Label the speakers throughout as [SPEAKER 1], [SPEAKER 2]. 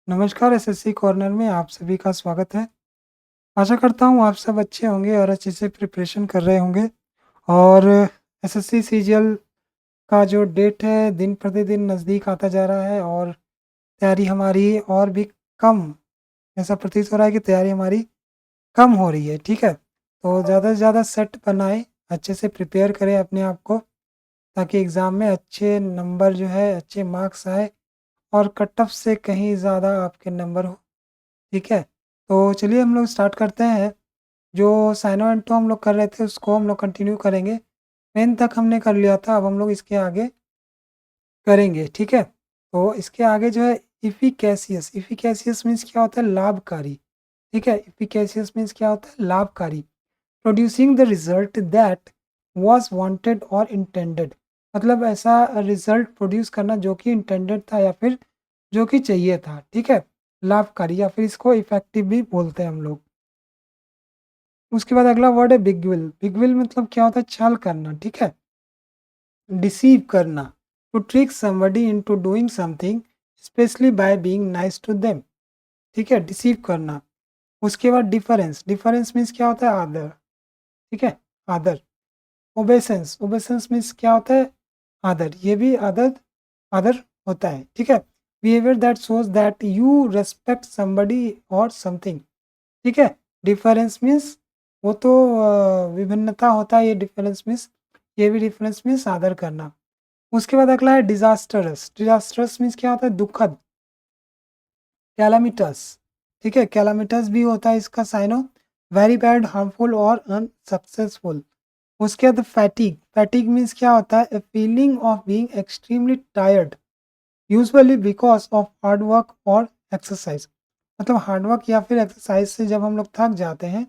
[SPEAKER 1] नमस्कार SSC corner में आप सभी का स्वागत है। आशा करता हूँ आप सब अच्छे होंगे और अच्छे से प्रिपरेशन कर रहे होंगे और एसएससी सीजीएल का जो डेट है दिन प्रतिदिन नज़दीक आता जा रहा है और तैयारी हमारी और भी कम ऐसा प्रतीत हो रहा है कि तैयारी हमारी कम हो रही है, ठीक है? तो ज़्यादा से ज़्यादा सेट बनाएँ, अच्छे से प्रिपेयर करें अपने आप को ताकि एग्ज़ाम में अच्छे नंबर जो है अच्छे मार्क्स आए और कट ऑफ से कहीं ज़्यादा आपके नंबर हो। ठीक है? तो चलिए हम लोग स्टार्ट करते हैं। जो साइनो एंटो हम लोग कर रहे थे उसको हम लोग कंटिन्यू करेंगे। मेन तक हमने कर लिया था, अब हम लोग इसके आगे करेंगे, ठीक है? तो इसके आगे जो है एफिकेशियस, एफिकेशियस मीन्स क्या होता है? लाभकारी, ठीक है? एफिकेशियस मीन्स क्या होता है? लाभकारी। Producing the result that was wanted और इंटेंडेड, मतलब ऐसा रिज़ल्ट प्रोड्यूस करना जो कि इंटेंडेड था या फिर जो कि चाहिए था, ठीक है? लाभकारी या फिर इसको इफ़ेक्टिव भी बोलते हैं हम लोग। उसके बाद अगला वर्ड है बिगविल। बिगविल मतलब क्या होता है? छल करना, ठीक है? डिसीव करना। To trick somebody into doing something specially by being nice to them, ठीक है? डिसीव करना। उसके बाद डिफरेंस। डिफरेंस मीन्स क्या होता है? आदर, ठीक है? आदर। ओबेसेंस। ओबेसेंस मीन्स क्या होता है? आदर। ये भी आदर आदर होता है, ठीक है? Behaviour that shows that you respect somebody और समथिंग, ठीक है? डिफरेंस मीन्स वो तो विभिन्नता होता है, ये डिफरेंस मीन्स ये भी डिफरेंस मीन्स आदर करना। उसके बाद अगला है डिजास्टरस। डिजास्टरस मीन्स क्या होता है? दुखद। कैलामिटस, ठीक है? कैलामिटस भी होता है इसका साइनो, वेरी बैड, हार्मफुल और अनसक्सेसफुल। उसके बाद फैटिग। फैटिग मीन्स क्या होता है? A feeling of being extremely tired usually because of hard work और एक्सरसाइज, मतलब हार्ड वर्क या फिर एक्सरसाइज से जब हम लोग थक जाते हैं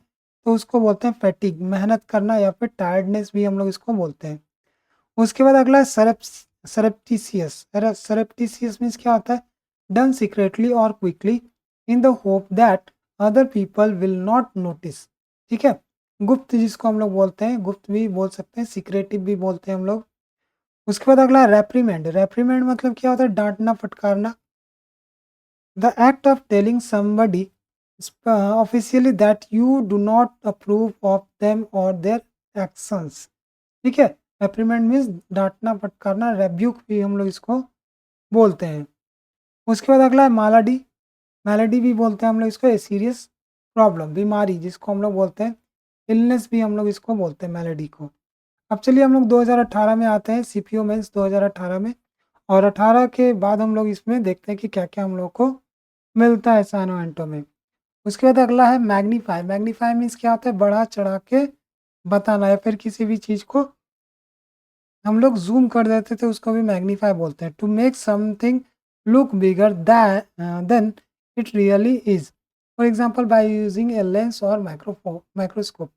[SPEAKER 1] तो उसको बोलते हैं फैटिग, मेहनत करना या फिर टायर्डनेस भी हम लोग इसको बोलते हैं। उसके बाद अगला है सरप्टिशियस। सरप्टिशियस मीन्स क्या होता है? डन सीक्रेटली और quickly in the hope that other people will not notice, ठीक है? गुप्त जिसको हम लोग बोलते हैं, गुप्त भी बोल सकते हैं, सीक्रेटिव भी बोलते हैं हम लोग। उसके बाद अगला रेप्रीमेंड। रेप्रीमेंड मतलब क्या होता है? डांटना, फटकारना। The act of telling somebody officially that you do not approve of them और देयर एक्शंस, ठीक है? रेप्रीमेंड मीन्स डांटना, फटकारना, रेब्यूक भी हम लोग इसको बोलते हैं। उसके बाद अगला है मालाडी। मैलेडी भी बोलते हैं हम लोग इसको, ए सीरियस प्रॉब्लम, बीमारी जिसको हम लोग बोलते हैं, इलनेस भी हम लोग इसको बोलते हैं मैलेडी को। अब चलिए हम लोग 2018 में आते हैं, सीपीओ मेंस 2018 में, और 18 के बाद हम लोग इसमें देखते हैं कि क्या-क्या हम लोग को मिलता है साइनो में। उसके बाद अगला है मैग्नीफाई। मैग्नीफाई मीन्स क्या होता है? बढ़ा-चढ़ा के बताना या फिर किसी भी चीज़ को हम लोग ज़ूम कर देते थे उसको भी मैग्नीफाई बोलते हैं। To make something look bigger than it really is, for example by using a lens और माइक्रोस्कोप,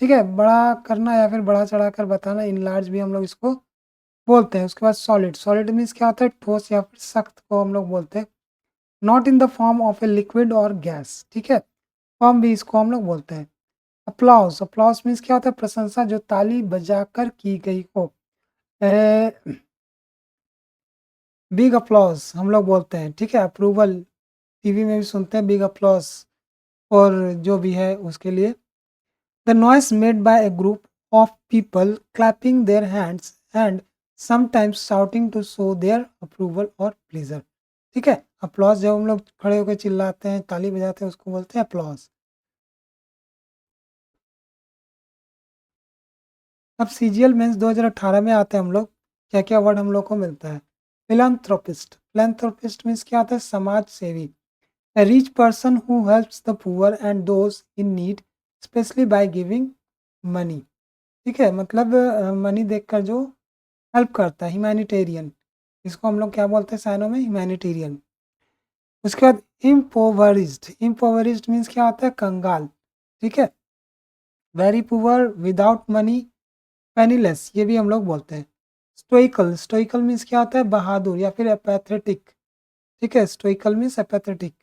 [SPEAKER 1] ठीक है? बड़ा करना या फिर बढ़ा-चढ़ा कर बताना, इनलार्ज भी हम लोग इसको बोलते हैं। उसके बाद सॉलिड। सॉलिड मीन्स क्या होता है? ठोस या फिर सख्त को हम लोग बोलते हैं। Not in the form of a liquid और गैस, ठीक है? फॉर्म भी इसको हम लोग बोलते हैं। अप्लॉज़। अप्लॉज़ मीन्स क्या होता है? प्रशंसा जो ताली बजाकर की गई हो। बिग अप्लॉज़ हम लोग बोलते हैं, ठीक है? अप्रूवल टीवी में भी सुनते हैं, बिग अप्लॉज़ और जो भी है उसके लिए। The noise made by a group of people clapping their hands and sometimes shouting to show their approval और प्लेज़र, ठीक है? अप्लॉज़ जब हम लोग खड़े होकर चिल्लाते हैं, ताली बजाते हैं, उसको बोलते हैं अप्लॉज़। अब सीजीएल मेंस 2018 में आते हैं हम लोग, क्या-क्या वर्ड हम लोग को मिलता है? फिलैंथ्रोपिस्ट। फिलैंथ्रोपिस्ट मीन्स क्या होता है? समाज सेवी। A rich person who helps the poor and those in need, especially by giving money, ठीक है? मतलब मनी देकर जो हेल्प करता है, ह्यूमैनिटेरियन। इसको हम लोग क्या बोलते हैं साइनो में? ह्यूमैनिटेरियन। उसके बाद इम्पोवरिज्ड। इम्पोवरिज्ड मीन्स क्या होता है? कंगाल, ठीक है? Very poor, without money, penniless, ये भी हम लोग बोलते हैं। स्टोइकल। स्टोइकल मीन्स क्या होता है? बहादुर या फिर एपैथेटिक, ठीक है? Stoical means apathetic.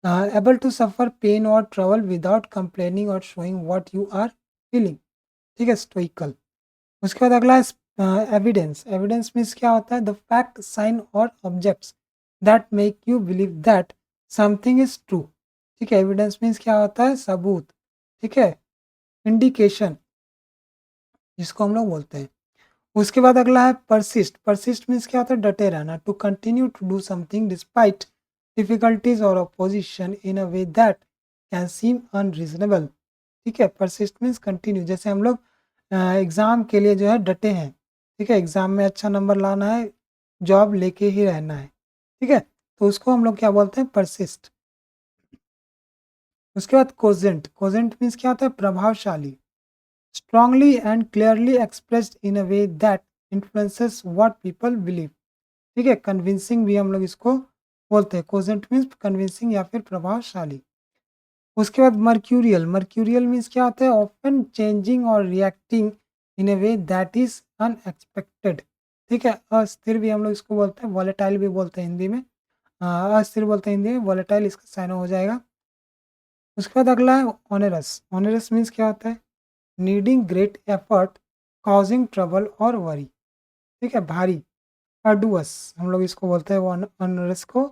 [SPEAKER 1] Able to suffer pain और ट्रबल विदाउट कंप्लेनिंग और showing what you are feeling, ठीक है? स्टोइकल। उसके बाद अगला है एविडेंस। एविडेंस मीन्स क्या होता है? द फैक्ट, साइन और objects that make you believe that something is true, ठीक है। एविडेंस मीन्स क्या होता है, सबूत, ठीक है, इंडिकेशन जिसको हम लोग बोलते हैं। उसके बाद अगला है परसिस्ट। परसिस्ट मीन्स क्या होता है, डटे रहना, to continue to do something despite difficulties और opposition in a way that can seem unreasonable, ठीक है। परसिस्ट मीन्स कंटिन्यू, जैसे हम लोग एग्ज़ाम के लिए जो है डटे हैं, ठीक है, एग्ज़ाम में अच्छा नंबर लाना है, जॉब लेके ही रहना है, ठीक है, तो उसको हम लोग क्या बोलते हैं, परसिस्ट। उसके बाद कोजेंट। कोजेंट मीन्स क्या होता है, प्रभावशाली, strongly and clearly expressed in a way that influences what people believe, ठीक है। कन्विंसिंग भी हम लोग इसको बोलते हैं, कोजेंट मीन्स कन्विंसिंग या फिर प्रभावशाली। उसके बाद मर्क्यूरियल। मर्क्यूरियल मीन्स क्या होता है, ऑफन चेंजिंग और reacting in A way that is unexpected, ठीक है। अस्थिर भी हम लोग इसको बोलते हैं, वॉलेटाइल भी बोलते हैं हिंदी में, अस्थिर बोलते हैं हिंदी में, वॉलेटाइल इसका साइनो हो जाएगा। उसके बाद अगला है ऑनरस। ऑनरस मीन्स क्या होता है, needing great effort, causing trouble और वरी, ठीक है, भारी। अर्डुअस हम लोग इसको बोलते हैं, ऑनरस को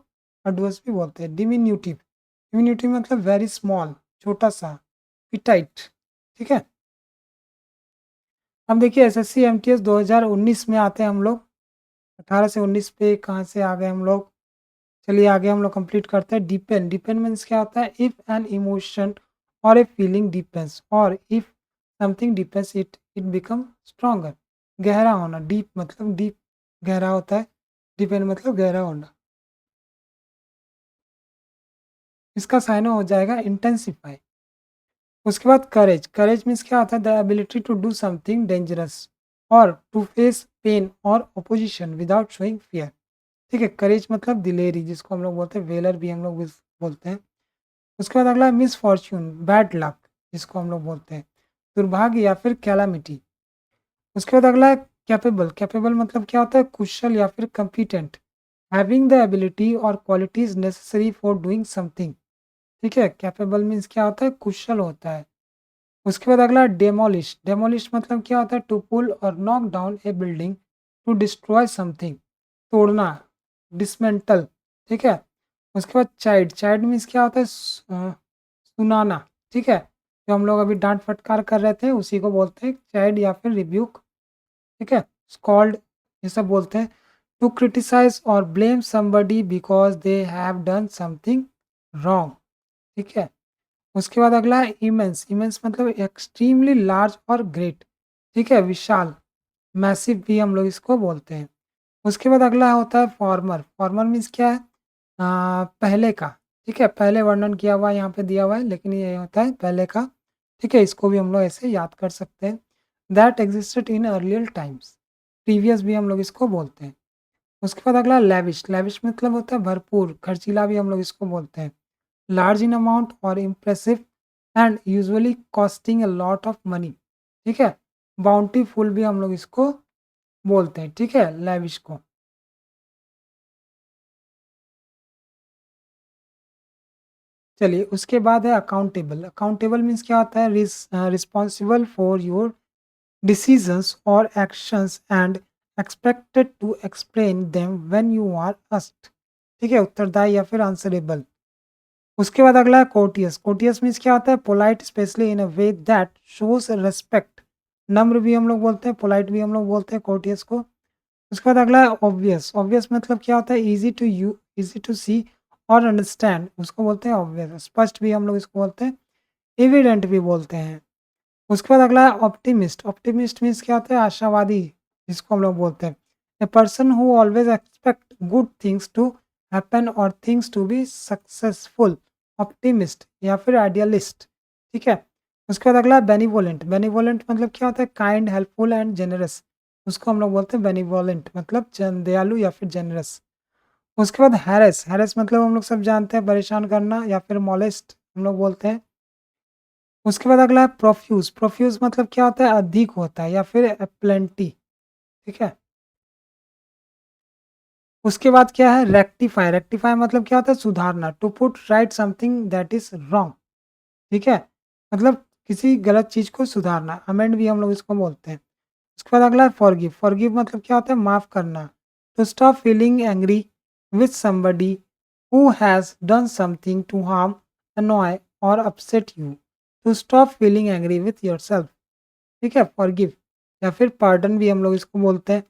[SPEAKER 1] अर्डुअस भी बोलते हैं। डिमिन्यूटिव, डिमिन्यूटिव मतलब वेरी स्मॉल, छोटा सा, पिटाइट, ठीक है। अब देखिए एसएससी एमटीएस 2019 में आते हैं हम लोग, 18 से 19 पे कहाँ से आ गए हम लोग। चलिए आगे हम लोग कंप्लीट करते हैं। डिपेंड। डिपेंड मीन्स क्या होता है, इफ एन इमोशन और ए फीलिंग डिपेंड्स, और if something depends it become stronger. गहरा होना, डीप मतलब डीप, गहरा होता है, डिपेंड मतलब गहरा होना। इसका साइन हो जाएगा इंटेंसिफाई। उसके बाद करेज। करेज मीन्स क्या होता है, the ability to do something dangerous और टू फेस पेन और अपोजिशन विदाउट शोइंग फियर, ठीक है। करेज मतलब दिलेरी, जिसको हम लोग बोलते हैं वेलर भी हम लोग बोलते हैं। उसके बाद अगला है मिस फॉर्च्यून, बैड लक, जिसको हम लोग बोलते हैं दुर्भाग्य या फिर कैलामिटी। उसके बाद अगला है कैपेबल। कैपेबल मतलब क्या होता है, कुशल या फिर कम्पिटेंट, हैविंग द एबिलिटी और qualities necessary for doing something, ठीक है। कैपेबल मीन्स क्या होता है, कुशल होता है। उसके बाद अगला डेमोलिश। डेमोलिश मतलब क्या होता है, टू पुल और knock down a building, to destroy something, तोड़ना, डिसमेंटल, ठीक है। उसके बाद चाइल्ड। चाइल्ड मीन्स क्या होता है, सुनाना, ठीक है। जो हम लोग अभी डांट फटकार कर रहे थे उसी को बोलते हैं चाइल्ड या फिर रिब्यूक, ठीक है, स्कॉल्ड, ये सब बोलते हैं। टू क्रिटिसाइज और blame somebody because they have done something wrong, ठीक है। उसके बाद अगला है इमेंस। इमेंस मतलब एक्सट्रीमली लार्ज और ग्रेट, ठीक है, विशाल, मैसिव भी हम लोग इसको बोलते हैं। उसके बाद अगला होता है फॉर्मर। फॉर्मर मीन्स क्या है, पहले का, ठीक है, पहले वर्णन किया हुआ यहाँ पे दिया हुआ है, लेकिन ये होता है पहले का, ठीक है। इसको भी हम लोग ऐसे याद कर सकते हैं, that existed in earlier times, previous भी हम लोग इसको बोलते हैं। उसके बाद अगला लैविश। लैविश मतलब होता है भरपूर, खर्चीला भी हम लोग इसको बोलते हैं, लार्ज इन अमाउंट और impressive and usually costing a lot of money, ठीक है। बाउंटीफुल भी हम लोग इसको बोलते हैं, ठीक है, लैविश को। चलिए उसके बाद है अकाउंटेबल। अकाउंटेबल मीन्स क्या होता है, रिस्पॉन्सिबल फॉर योर डिसीजंस और actions and expected to explain them when you are asked, ठीक है, उत्तरदायी या फिर आंसरेबल। उसके बाद अगला है कोर्टियस। कोर्टियस मीन्स क्या होता है, polite specially in a way that shows respect, नम्र भी हम लोग बोलते हैं, पोलाइट भी हम लोग बोलते हैं कोर्टियस को। उसके बाद अगला है ऑब्वियस। ऑब्वियस मतलब क्या होता है, इजी टू सी और अंडरस्टैंड, उसको बोलते हैं ऑब्वियस। स्पष्ट भी हम लोग इसको बोलते हैं, एविडेंट भी बोलते हैं। उसके बाद अगला है ऑप्टिमिस्ट। ऑप्टिमिस्ट मीन्स क्या होता है, आशावादी, जिसको हम लोग बोलते हैं a person who always expect good things to happen और things to be successful, optimist या फिर आइडियलिस्ट, ठीक है। उसके बाद अगला है बेनिवोलेंट। बेनिवोलेंट मतलब क्या होता है, काइंड, हेल्पफुल एंड जेनरस, उसको हम लोग बोलते हैं बेनिवोलेंट मतलब दयालु या फिर जेनरस। उसके बाद हैरेस। हैरेस मतलब हम लोग सब जानते हैं, परेशान करना या फिर मॉलेस्ट हम लोग बोलते हैं। उसके बाद अगला है प्रोफ्यूज। प्रोफ्यूज मतलब क्या होता है, अधिक होता है या फिर प्लेंटी, ठीक है। उसके बाद क्या है, रेक्टिफाई। रेक्टिफाई मतलब क्या होता है, सुधारना, to put right something that is wrong, ठीक है, मतलब किसी गलत चीज को सुधारना, अमेंड भी हम लोग इसको बोलते हैं। उसके बाद अगला है फॉरगिव। फॉरगिव मतलब क्या होता है, माफ करना, to stop feeling angry with somebody who has done something to harm, annoy और upset you, to stop feeling angry with yourself. ठीक है, फॉरगिव या फिर पार्डन भी हम लोग इसको बोलते हैं।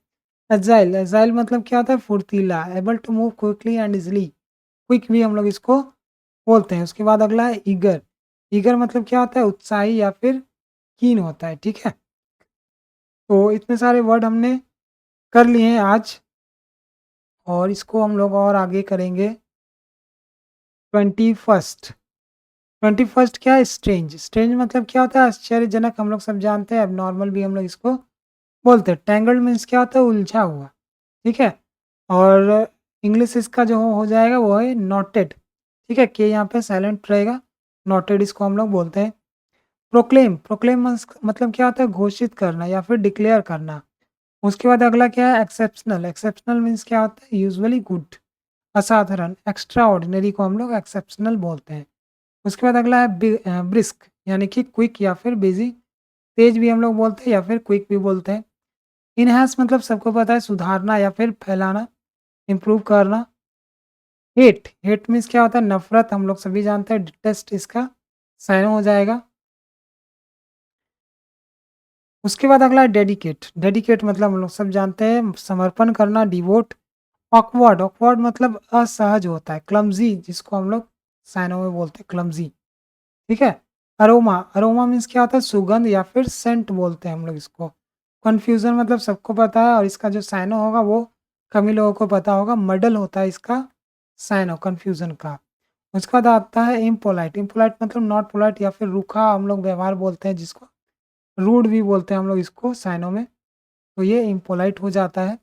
[SPEAKER 1] एजाइल, एजाइल मतलब क्या होता है? फुर्तीला, able to move quickly and easily, quick भी हम लोग इसको बोलते हैं। उसके बाद अगला है ईगर। ईगर मतलब क्या होता है? उत्साही या फिर कीन होता है। ठीक है, तो इतने सारे वर्ड हमने कर लिए हैं आज, और इसको हम लोग और आगे करेंगे। 21st, 21st क्या है? स्ट्रेंज। स्ट्रेंज मतलब क्या होता है? आश्चर्यजनक, हम लोग सब जानते हैं। अब नॉर्मल भी हम लोग इसको बोलते हैं। टैंगल्ड मीन्स क्या होता है? उलझा हुआ। ठीक है, और इंग्लिश इसका जो हो जाएगा वो है नॉटेड। ठीक है, के यहाँ पे साइलेंट रहेगा, नॉटेड इसको हम लोग बोलते हैं। प्रोक्लेम, प्रोक्लेम मतलब क्या होता है? घोषित करना या फिर डिक्लेयर करना। उसके बाद अगला क्या है? एक्सेप्शनल। एक्सेप्शनल मीन्स क्या होता है? यूजुअली गुड, असाधारण, एक्स्ट्रा ऑर्डिनरी को हम लोग एक्सेप्शनल बोलते हैं। उसके बाद अगला है ब्रिस्क, यानी कि क्विक या फिर बिजी। तेज भी हम लोग बोलते हैं या फिर क्विक भी बोलते हैं। इनहैंस मतलब सबको पता है, सुधारना या फिर फैलाना, इम्प्रूव करना। हेट, हेट मीन्स क्या होता है? नफरत, हम लोग सभी जानते हैं। डिटेस्ट इसका साइन हो जाएगा। उसके बाद अगला है डेडिकेट। डेडिकेट मतलब हम लोग सब जानते हैं, समर्पण करना, डिवोट। ऑकवर्ड, ऑकवर्ड मतलब असहज होता है। क्लमजी जिसको हम लोग साइनो में बोलते हैं, क्लमजी। ठीक है, अरोमा, अरोमा मीन्स क्या होता है? सुगंध या फिर सेंट बोलते हैं हम लोग इसको। कन्फ्यूजन मतलब सबको पता है, और इसका जो साइनो होगा वो कम ही लोगों को पता होगा। मडल होता है इसका साइनो, कन्फ्यूजन का। उसके बाद आता है इम्पोलाइट। इम्पोलाइट मतलब नॉट पोलाइट या फिर रूखा हम लोग व्यवहार बोलते हैं, जिसको रूड भी बोलते हैं हम लोग इसको साइनो में। तो ये इम्पोलाइट हो जाता है।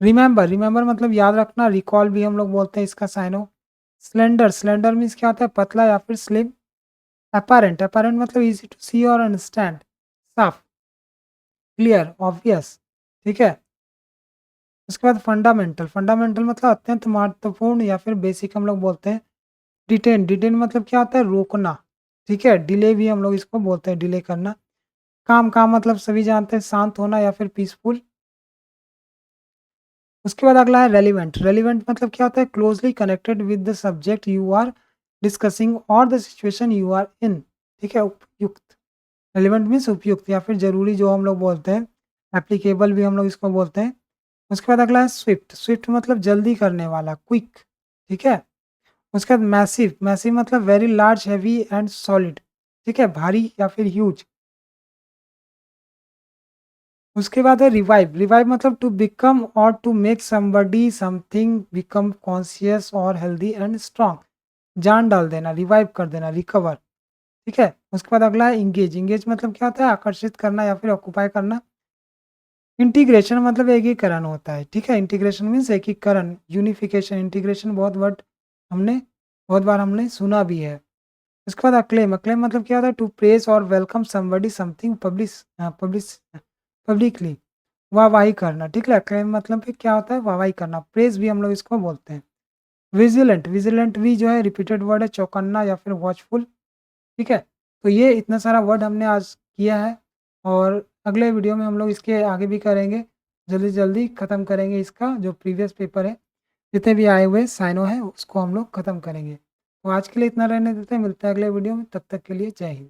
[SPEAKER 1] रिमेंबर, रिमेंबर मतलब याद रखना, रिकॉल भी हम लोग बोलते हैं इसका साइनो। स्लेंडर, स्लेंडर मीन्स क्या होता है? पतला या फिर स्लिम। अपैरेंट, अपैरेंट मतलब इजी टू सी और अंडरस्टैंड, साफ, क्लियर, ऑब्वियस। ठीक है, उसके बाद फंडामेंटल। फंडामेंटल मतलब अत्यंत महत्वपूर्ण या फिर बेसिक हम लोग बोलते हैं। डिटेन, डिटेन मतलब क्या होता है? रोकना। ठीक है, डिले भी हम लोग इसको बोलते हैं, डिले करना। काम, काम मतलब सभी जानते हैं, शांत होना या फिर पीसफुल। उसके बाद अगला है रेलिवेंट। रेलिवेंट मतलब क्या होता है? Closely connected with the subject you are discussing और the situation you are in. ठीक है, उपयुक्त। रेलिवेंट मीन्स उपयुक्त या फिर जरूरी, जो हम लोग बोलते हैं। एप्लीकेबल भी हम लोग इसको बोलते हैं। उसके बाद अगला है स्विफ्ट। स्विफ्ट मतलब जल्दी करने वाला, क्विक। ठीक है, उसके बाद मैसिव। मैसिव मतलब very large, heavy and solid. ठीक है, भारी या फिर ह्यूज। उसके बाद है रिवाइव। रिवाइव मतलब टू बिकम और to make somebody something become conscious और हेल्दी एंड स्ट्रांग। जान डाल देना, रिवाइव कर देना, रिकवर। ठीक है, उसके बाद अगला है इंगेज। इंगेज मतलब क्या होता है? आकर्षित करना या फिर ऑक्यूपाई करना। इंटीग्रेशन मतलब एकीकरण होता है। ठीक है, इंटीग्रेशन मीन्स एकीकरण, यूनिफिकेशन। इंटीग्रेशन बहुत बार हमने सुना भी है। उसके बाद अक्लेम। अक्लेम मतलब क्या होता है? टू प्रेज और वेलकम समबडी समथिंग पब्लिकली, वाहवाही करना। ठीक है, अक्लेम मतलब फिर क्या होता है? वाहवाही करना। प्रेज भी हम लोग इसको बोलते हैं। विजिलेंट, विजिलेंट भी जो है रिपीटेड वर्ड है, चौकन्ना या फिर वॉचफुल। ठीक है, तो ये इतना सारा वर्ड हमने आज किया है, और अगले वीडियो में हम लोग इसके आगे भी करेंगे। जल्दी जल्दी ख़त्म करेंगे इसका जो प्रीवियस पेपर है, जितने भी आए हुए साइनो है उसको हम लोग ख़त्म करेंगे। तो आज के लिए इतना रहने देते हैं, मिलते हैं अगले वीडियो में, तब तक के लिए जय हिंद।